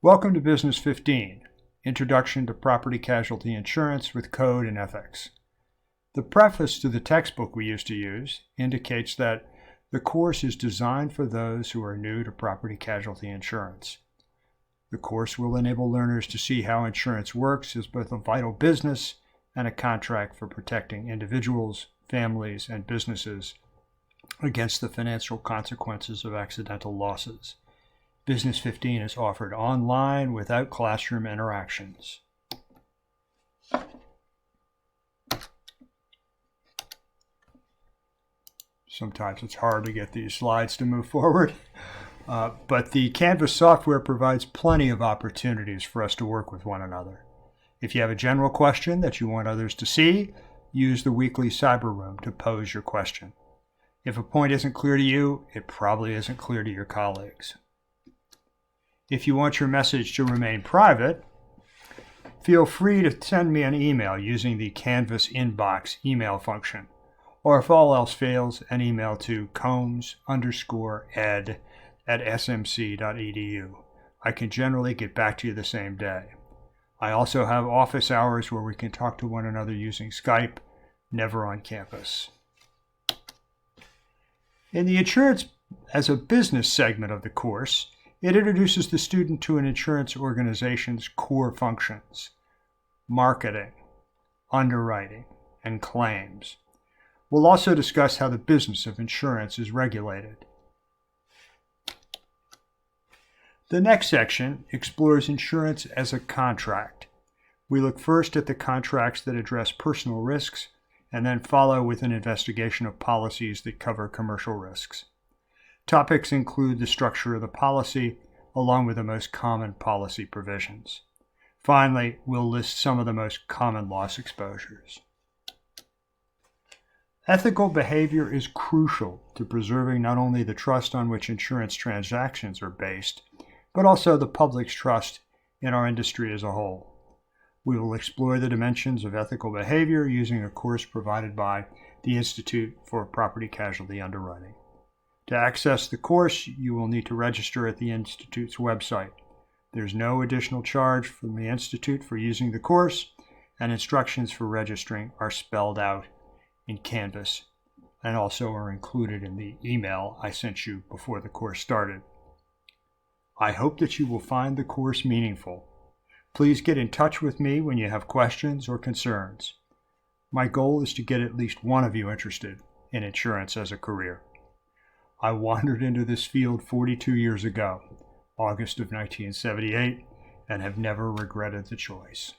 Welcome to Business 15, Introduction to Property Casualty Insurance with Code and Ethics. The preface to the textbook we used to use indicates that the course is designed for those who are new to property casualty insurance. The course will enable learners to see how insurance works as both a vital business and a contract for protecting individuals, families, and businesses against the financial consequences of accidental losses. Business 15 is offered online without classroom interactions. Sometimes it's hard to get these slides to move forward, but the Canvas software provides plenty of opportunities for us to work with one another. If you have a general question that you want others to see, use the weekly Cyber Room to pose your question. If a point isn't clear to you, it probably isn't clear to your colleagues. If you want your message to remain private, feel free to send me an email using the Canvas inbox email function, or if all else fails, an email to combs_ed@smc.edu. I can generally get back to you the same day. I also have office hours where we can talk to one another using Skype, never on campus. In the Insurance as a Business segment of the course, it introduces the student to an insurance organization's core functions: marketing, underwriting, and claims. We'll also discuss how the business of insurance is regulated. The next section explores insurance as a contract. We look first at the contracts that address personal risks, and then follow with an investigation of policies that cover commercial risks. Topics include the structure of the policy, along with the most common policy provisions. Finally, we'll list some of the most common loss exposures. Ethical behavior is crucial to preserving not only the trust on which insurance transactions are based, but also the public's trust in our industry as a whole. We will explore the dimensions of ethical behavior using a course provided by the Institute for Property Casualty Underwriting. To access the course, you will need to register at the Institute's website. There's no additional charge from the Institute for using the course, and instructions for registering are spelled out in Canvas and also are included in the email I sent you before the course started. I hope that you will find the course meaningful. Please get in touch with me when you have questions or concerns. My goal is to get at least one of you interested in insurance as a career. I wandered into this field 42 years ago, August of 1978, and have never regretted the choice.